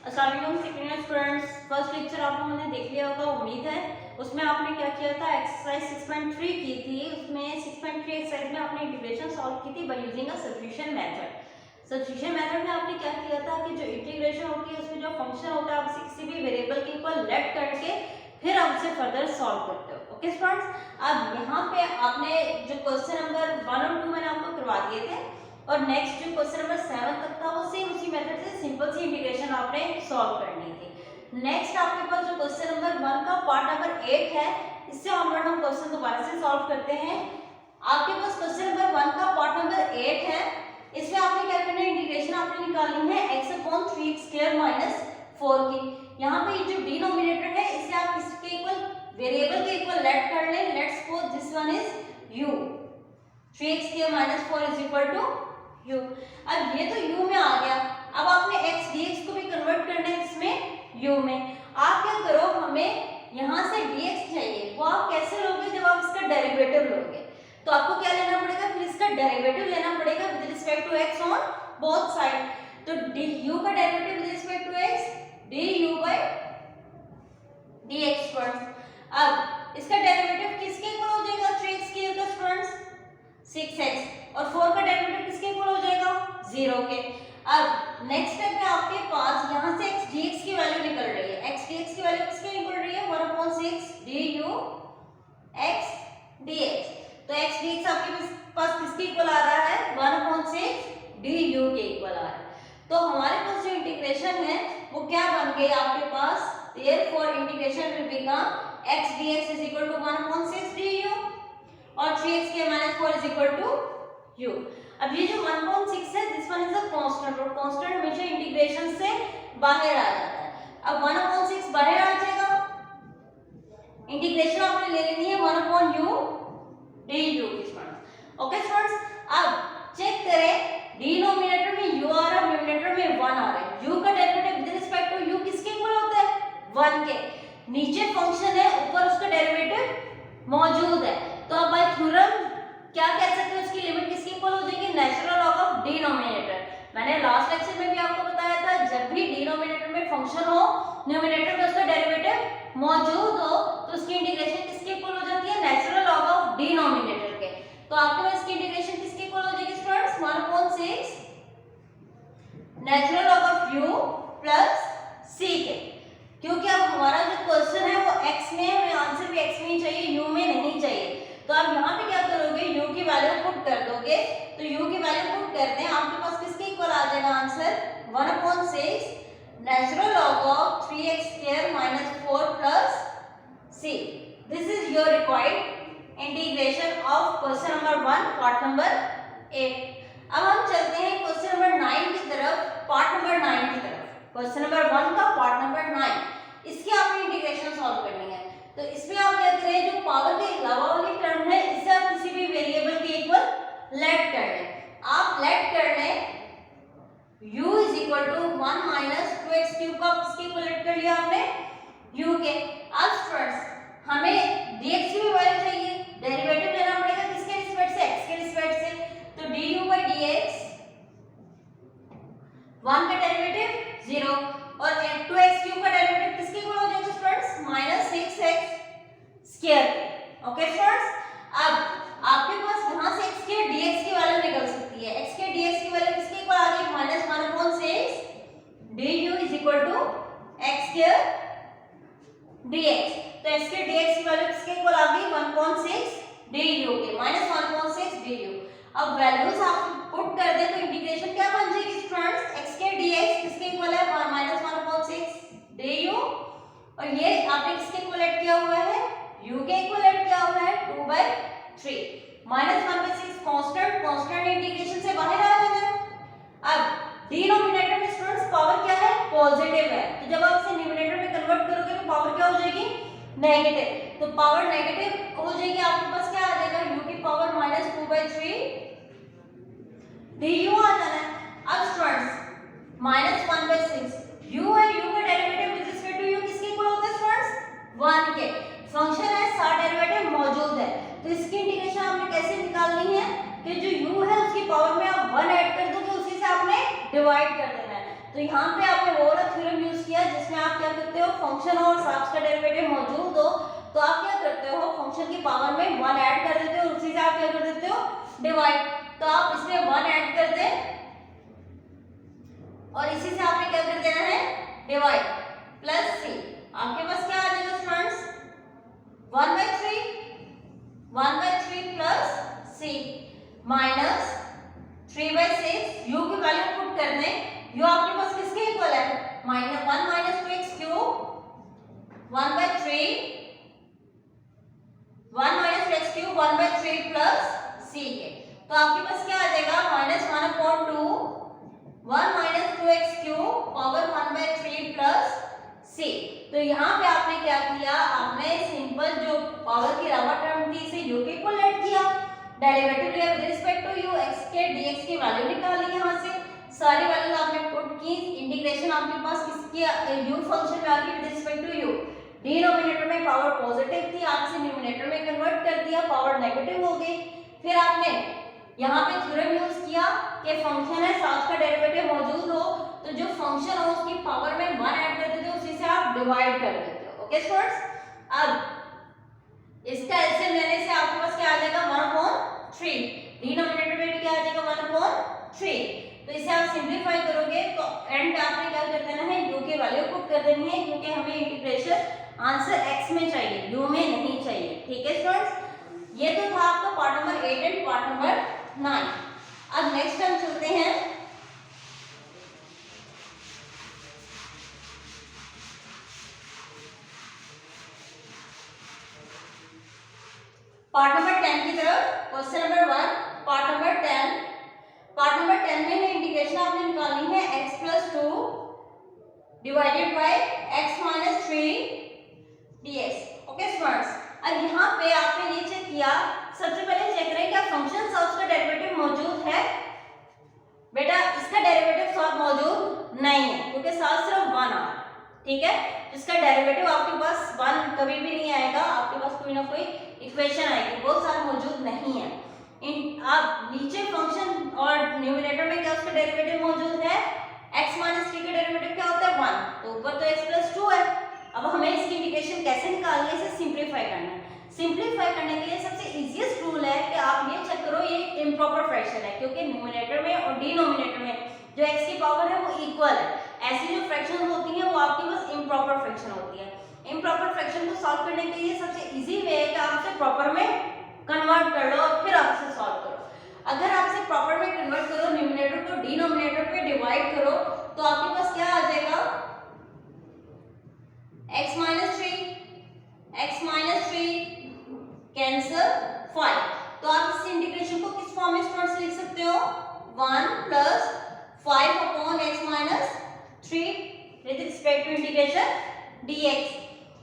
अस्सलाम वालेकुम second students, first lecture आप लोगों ने देख लिया होगा उम्मीद है। उसमें आपने क्या किया था, एक्सरसाइज 6.3 की थी। उसमें 6.3 एक्सरसाइज में आपने इंटीग्रेशन सॉल्व की थी by using a substitution method. Substitution method में आपने क्या किया था कि जो इंटीग्रेशन होती है उसमें जो फंक्शन होता है आप उसे किसी भी वेरिएबल के इक्वल लेट करके फिर आप उसे फर्दर सॉल्व करते हो। ओके स्टूडेंट्स, अब यहाँ पे आपने जो क्वेश्चन नंबर 1 और 2 मैंने आपको करवा दिए थे और नेक्स्ट जो क्वेश्चन नंबर 7 तक था वो सेम उसी मेथड से सिंपल सी इंटीग्रेशन आपने सॉल्व करनी थी। नेक्स्ट आपके पास जो क्वेश्चन नंबर 1 का पार्ट नंबर 8 है, इससे ऑनवर्ड हम क्वेश्चन दोबारा से सॉल्व करते हैं। आपके पास क्वेश्चन नंबर 1 का पार्ट नंबर 8 है, इसमें आपने क्या करना है, इंटीग्रेशन आपने निकालनी है x/3x² - 4 की। यहाँ पे ये जो डिनोमिनेटर है इसे आप इसके इक्वल वेरिएबल के इक्वल लेट कर लें। Let's suppose this one is u, 3x² - 4 = u। अब ये तो u में आ गया, अब आपने x dx को भी कन्वर्ट करना है इसमें u में। आप क्या करो, हमें यहाँ से dx चाहिए, वो आप कैसे लोगे, जब आप इसका डेरिवेटिव लोगे तो आपको क्या लेना पड़ेगा, फिर इसका डेरिवेटिव लेना पड़ेगा with respect to x on both side. तो du का derivative with respect to x du/dx। अब इसका डेरिवेटिव किसके इक्वल हो जाएगा, 3x³ का स्टूडेंट्स 6x, और 4 का डेरिवेटिव किसके इक्वल हो जाएगा, 0 के। अब नेक्स्ट स्टेप में आपके पास यहाँ से x dx की वैल्यू निकल रही है। x dx की वैल्यू किसके निकल रही है, 1/6 du x dx। तो x dx आपके पास किसके इक्वल आ रहा है, 1/6 du के इक्वल आ रहा है। तो हमारे पास जो इंटीग्रेशन है वो क्या बन गई आपके पास, therefore integration will become x dx = 1/6 du और 3x² - 4 = u। अब ये जो 1/6 है, this one is a constant, और कांस्टेंट हमेशा इंटीग्रेशन से बाहर आ जाता है। अब 1/6 बाहर आ जाएगा, इंटीग्रेशन आपने ले लेनी है 1/u du की स्टूडेंट्स। ओके स्टूडेंट्स, अब चेक करें, डिनोमिनेटर में u आ रहा है, न्यूमरेटर में 1 आ रहा है। u का derivative with respect to u किसके इक्वल होता है, 1 के। नीचे फंक्शन है, ऊपर उसका डेरिवेटिव मौजूद है, तो अब बाय थ्योरम क्या कह सकते हैं, उसकी लिमिट किसके इक्वल हो जाएगी, नेचुरल लॉग ऑफ डिनोमिनेटर। मैंने लास्ट लेक्चर में भी आपको बताया था, जब भी डिनोमिनेटर में फंक्शन हो, न्यूमरेटर में उसका डेरिवेटिव मौजूद हो, तो उसकी इंटीग्रेशन किसके इक्वल हो जाती है, नेचुरल लॉग ऑफ डिनोमिनेटर के। तो आपके पास इसकी इंटीग्रेशन किसके इक्वल हो जाएगी students, 1/6 natural log of u plus c के। क्योंकि अब हमारा जो क्वेश्चन है वो x में है, हमें आंसर भी x में ही चाहिए, u में नहीं चाहिए। तो आप यहाँ पे क्या करोगे, u की वैल्यू पुट कर दोगे। तो u की वैल्यू पुट करते हैं, आपके पास किसके इक्वल आ जाएगा answer, 1/6 natural log of 3x² - 4 plus c। This is your required integration of question number 1 part number 8। अब हम चलते हैं क्वेश्चन नंबर 9 की तरफ, पार्ट नंबर 9 की तरफ। क्वेश्चन नंबर 1 का पार्ट नंबर 9, इसकी आपने इंटीग्रेशन सॉल्व करनी है। तो इसमें आप क्या करें, जो पावर के अलावा वाली टर्म है इसे आप किसी भी वेरिएबल के इक्वल लेट कर लें। आप लेट कर लें u = 1 - 2x³ का किसके इक्वल लेट कर लिया आपने, u के। अब स्टूडेंट्स हमें dx की भी वैल्यू चाहिए, डेरिवेटिव लेना पड़ेगा किसके रिस्पेक्ट से, x के रिस्पेक्ट से। तो du/dx 1 का डेरिवेटिव 0 और 2x³ का डेरिवेटिव किसके इक्वल हो जाएगा स्टूडेंट्स, -6x²। ओके स्टूडेंट्स, अब आपके पास यहाँ से x के dx की वैल्यू निकल सकती है। x के dx की वैल्यू किसके इक्वल आ गई, -1/6 du = x² dx। तो x के dx की वैल्यू किसके इक्वल आ गई, 1/6 du के, -1/6 du। अब वैल्यूज आप पुट कर दे तो इंटीग्रेशन क्या बन जाएगी स्टूडेंट्स, x के dx किसके इक्वल है, -1/6 du, और ये आपने किसके इक्वल ऐड किया हुआ है, u के इक्वल ऐड किया हुआ है 2/3। -1/6 कांस्टेंट, कांस्टेंट इंटीग्रेशन से बाहर आ जाएगा। अब डिनोमिनेटर में स्टूडेंट्स पावर क्या है, पॉजिटिव है, तो जब आप इसे न्यूमरेटर में कन्वर्ट करोगे तो पावर क्या हो जाएगी, नेगेटिव। तो पावर नेगेटिव हो जाएगी, आपके पास क्या आ जाएगा, u की पावर -2/3 du आ जाना है। अब स्टूडेंट्स -1/6 u है, u का derivative with respect to u किसके इक्वल होता है स्टूडेंट्स, 1 के। फंक्शन है, सारा डेरिवेटिव मौजूद है, तो इसकी इंटीग्रेशन आपने कैसे निकालनी है कि जो u है उसकी पावर में आप 1 ऐड कर दोगे, उसी से आपने डिवाइड कर देना है। तो तो यहाँ पे आपने वो वाला थ्योरम यूज किया जिसमें आप क्या करते हो, फंक्शन और साब्स का डेरिवेटिव मौजूद हो तो आप क्या करते हो, फंक्शन की पावर में 1 ऐड कर देते हो और उसी से आप क्या कर देते हो, डिवाइड। तो आप इसमें 1 ऐड कर दें और इसी से आपने क्या कर देना है, डिवाइड, प्लस सी। आपके पास क्या आ जाएगा students, 1/3 plus C minus 3/6। U की वैल्यू पुट कर दें, यू आपके पास किसके इक्वल है, -1 - 2x क्यूब 1/3 1 - 2x³ 1/3 सी के। तो आपके पास क्या आ जाएगा, -1/2 1 - 2x³ पावर 1/3 सी। तो यहाँ पे आपने क्या किया, आपने सिंपल जो पावर की रावा टर्म थी इसे u के इक्वल लेट किया, डेरिवेटिव लिया with respect to u, x के dx की वैल्यू निकाली, यहाँ से सारी वैल्यूज आपने पुट की, इंटीग्रेशन आपके पास किसकी u फंक्शन में आ गई with respect to u। Denominator में पावर पॉजिटिव थी, आप इसे न्यूमरेटर में कन्वर्ट कर दिया, पावर नेगेटिव हो गई। फिर आपने यहाँ पे थ्योरम यूज किया कि फंक्शन है साथ का डेरिवेटिव मौजूद हो तो जो फंक्शन हो उसकी पावर में 1 ऐड कर देते हो, उसी से आप डिवाइड कर देते हो। ओके स्टूडेंट्स, अब इसका एलसीएम लेने से आपके पास क्या आ जाएगा, 1/3। डिनोमिनेटर में भी क्या आ जाएगा, 1/3। तो इसे आप सिंपलीफाई करोगे तो एंड पे आपने क्या कर देना है, u की वैल्यू पुट कर देनी है, क्योंकि हमें इंटीग्रेशन आंसर x में चाहिए, u में नहीं चाहिए। ठीक है स्टूडेंट्स, ये तो था आपका part number 8 and part number 9। अब नेक्स्ट हम चलते हैं पार्ट नंबर 10 की तरफ। Question number 1, part number 10। Part number 10 में इंटीग्रेशन आपने निकालनी है x + 2 divided by x - 3 dx। Okay students, अब यहाँ पे आपने ये चेक किया, सबसे पहले चेक करें क्या फंक्शन साब्स का डेरिवेटिव मौजूद है। बेटा इसका डेरिवेटिव साब मौजूद नहीं है क्योंकि साब सिर्फ 1 आ रहा है। ठीक है, इसका डेरिवेटिव आपके पास 1 कभी भी नहीं आएगा, आपके पास कोई ना कोई इक्वेशन आएगी, वो साब मौजूद नहीं है। आप नीचे फंक्शन और न्यूमरेटर में क्या उसका डेरिवेटिव मौजूद है, x - 3 का डेरिवेटिव क्या होता है, 1, तो ऊपर तो x + 2 है। अब हमें इसकी इंटीग्रेशन कैसे निकालनी है, इसे सिंपलीफाई करना है। सिंपलीफाई करने के लिए सबसे इजीएस्ट रूल है कि आप ये चेक करो ये इम्प्रॉपर फ्रैक्शन है, क्योंकि न्यूमरेटर में और डिनोमिनेटर में जो x की पावर है वो इक्वल है। ऐसी जो फ्रैक्शन होती है वो आपके पास इम्प्रॉपर फ्रैक्शन होती है। इम्प्रॉपर फ्रैक्शन को सॉल्व करने के लिए सबसे इजी वे है कि आप इसे प्रॉपर में कन्वर्ट कर लो और फिर आप इसे सॉल्व करो। अगर आप इसे प्रॉपर में कन्वर्ट करो, न्यूमरेटर को डिनोमिनेटर पे डिवाइड करो, तो आपके पास क्या आ जाएगा, x - 3 कैंसल 5। तो आप इस इंटीग्रेशन को किस फॉर्म में स्टूडेंट्स लिख सकते हो, 1 + 5/x - 3 with respect to integration dx।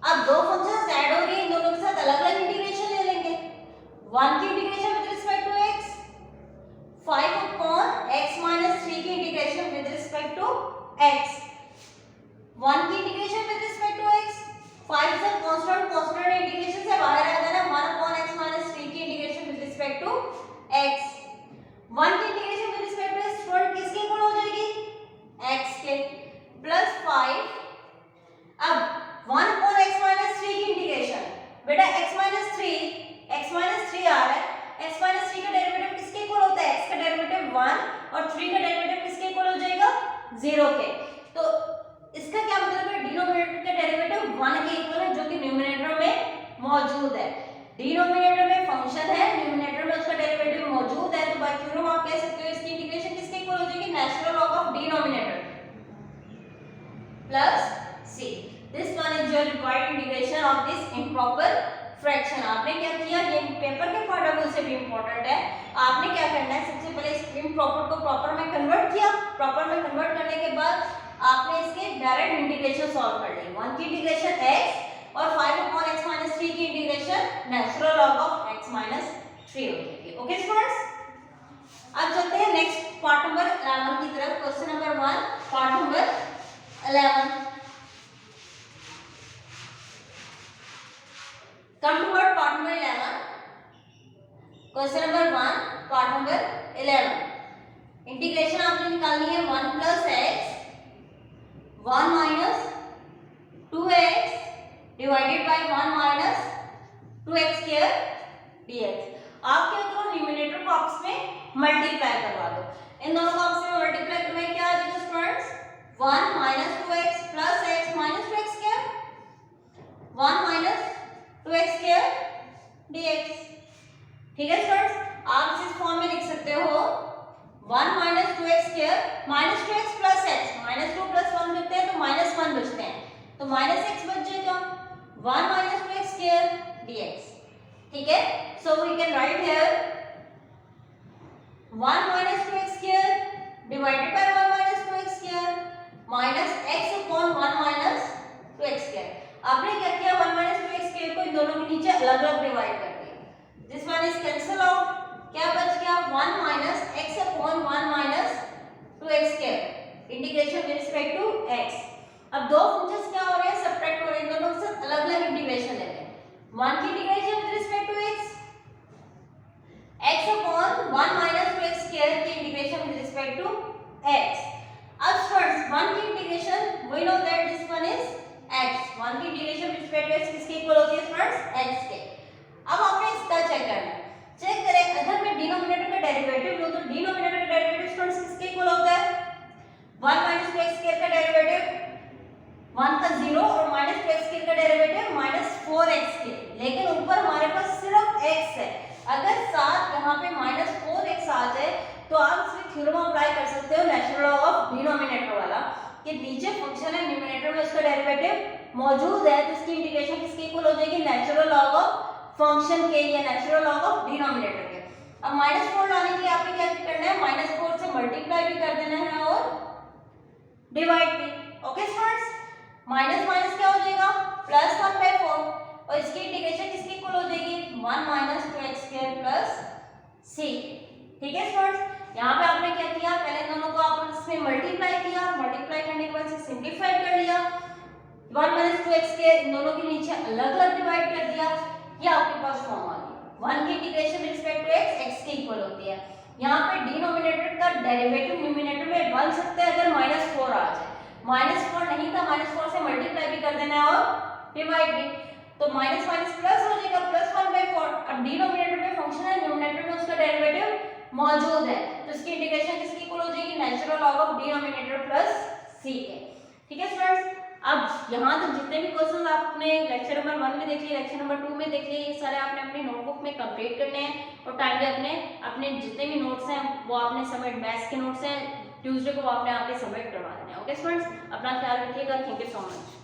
अब दो फंक्शंस ऐड हो रही हैं, इन दोनों के साथ अलग-अलग इंटीग्रेशन ले लेंगे। 1 की integration with respect to x, 5/x - 3 की integration with respect to x। 1 की integration with respect to x, 5 से कांस्टेंट इंटीग्रेशन से बाहर आ जाना, 1/x - 3 की integration with respect to x। 1 की integration with respect to x front किसके इक्वल हो जाएगी, x के, प्लस 5। अब 1/x - 3 की इंटीग्रेशन, बेटा x - 3 आ रहा है, x - 3 का डेरिवेटिव किसके इक्वल होता है, x का डेरिवेटिव 1 और 3 का डेरिवेटिव किसके इक्वल हो जाएगा, 0 के। तो इसका क्या मतलब है, डिनोमिनेटर का डेरिवेटिव 1 के इक्वल है जो कि न्यूमरेटर में मौजूद है। डिनोमिनेटर में फंक्शन है, न्यूमरेटर में उसका डेरिवेटिव मौजूद है, तो बाय थ्योरम आप कह सकते हो इसकी इंटीग्रेशन किसके इक्वल हो जाएगी, natural log of denominator plus c। This one is your required integration of this improper fraction. आपने क्या किया, ये पेपर के पॉइंट ऑफ व्यू से भी इंपॉर्टेंट है। आपने क्या करना है, सबसे पहले इस इम्प्रॉपर को प्रॉपर में कन्वर्ट किया, प्रॉपर में कन्वर्ट करने के बाद आपने इसके डायरेक्ट इंटीग्रेशन सॉल्व कर ली। 1 की इंटीग्रेशन x और 5/x - 3 की integration natural log of x - 3 हो जाएगी। ओके स्टूडेंट्स, अब चलते हैं नेक्स्ट पार्ट नंबर 11 की तरफ। Question number 1, part number 11। Come to part number 11। Question number 1, part number 11। Integration आपने निकालनी है 1 + x 1 minus 2x divided by 1 minus 2x square dx। आप क्या करो, न्यूमरेटर को आपस में मल्टीप्लाई करवा दो। इन दोनों को आपस में मल्टीप्लाई करवाएं, क्या आ जाएगा students, 1 minus 2x plus x minus 2x square, 1 minus 2x square dx। ठीक है स्टूडेंट्स, आप इस फॉर्म में लिख सकते हो 1 minus 2x square minus 2x plus x, minus 2 plus 1 करते हैं तो माइनस 1 बचते हैं, तो माइनस x बच जाएगा, 1 माइनस 2x स्क्वायर dx। ठीक है, so we can write here 1 minus 2x square divided by 1 minus 2x square minus x upon 1 minus 2x square. आपने क्या किया, 1 माइनस 2x स्क्वायर को इन दोनों के नीचे अलग अलग डिवाइड कर दिया, this one is cancel out, क्या बच गया 1 minus x upon 1 minus 2x square integration with respect to x। अब दो फंक्शंस क्या हो रहे हैं, सब्ट्रैक्ट हो रहे हैं, इन दोनों के साथ अलग अलग इंटीग्रेशन ले रहे हैं, 1 की integration with respect to x upon 1 minus 2x square की integration with respect to x। अब स्टूडेंट्स 1 की integration we know that this one is x, 1 की integration with respect to x किसके इक्वल होती है स्टूडेंट्स, x के। अब आपने इसका चेक करना है, चेक करें, अगर मैं डिनोमिनेटर का डेरिवेटिव लूं तो डिनोमिनेटर का डेरिवेटिव स्टूडेंट्स किसके इक्वल होता है, 1 माइनस 2x स्क्वायर का डेरिवेटिव 1 का 0 और माइनस 2x स्क्वायर का डेरिवेटिव माइनस 4x के, लेकिन ऊपर हमारे पास सिर्फ x है। अगर साथ यहाँ पे माइनस 4x आ जाए तो आप इसमें थ्योरम अप्लाई कर सकते हो नेचुरल लॉ ऑफ डिनोमिनेटर वाला, कि नीचे फंक्शन है, न्यूमरेटर में उसका डेरिवेटिव मौजूद है, तो इसकी इंटीग्रेशन किसके इक्वल हो जाएगी, नेचुरल लॉ ऑफ फंक्शन के या नेचुरल लॉग ऑफ डिनोमिनेटर के। अब -4 लाने के लिए आपने क्या करना है, -4 से मल्टीप्लाई भी कर देना है और डिवाइड भी। ओके स्टूडेंट्स, माइनस माइनस क्या हो जाएगा, +1/4 और इसकी इंटीग्रेशन किसके इक्वल हो जाएगी, 1 minus 2x square plus c। ठीक है स्टूडेंट्स, यहाँ पे आपने क्या किया, पहले दोनों को आपस में मल्टीप्लाई किया, मल्टीप्लाई करने के बाद से सिंपलीफाई कर लिया, 1 माइनस 2x स्क्वायर इन दोनों के नीचे अलग अलग डिवाइड कर दिया, ये आपके पास फॉर्म आ गया। 1 की integration with respect to x x के इक्वल होती है। यहाँ पे डिनोमिनेटर का डेरिवेटिव न्यूमरेटर में बन सकता है अगर -4 आ जाए, -4 नहीं था, -4 से मल्टीप्लाई भी कर देना है और डिवाइड भी, तो माइनस माइनस प्लस हो जाएगा, +1/4। अब डिनोमिनेटर में फंक्शन है, न्यूमरेटर में उसका डेरिवेटिव मौजूद है, तो इसकी इंटीग्रेशन किसके इक्वल हो जाएगी, natural log of denominator plus c के। ठीक है स्टूडेंट्स, अब यहाँ तक जितने भी क्वेश्चन आपने लेक्चर नंबर 1 में देख लिए, लेक्चर नंबर 2 में देख लिए, ये सारे आपने अपनी नोटबुक में कंप्लीट करने हैं और टाइमली अपने जितने भी नोट्स हैं वो आपने सबमिट, मैथ्स के नोट्स हैं ट्यूसडे को आपने आके सबमिट करवा देना है। ओके स्टूडेंट्स, अपना ख्याल रखिएगा, थैंक यू सो मच।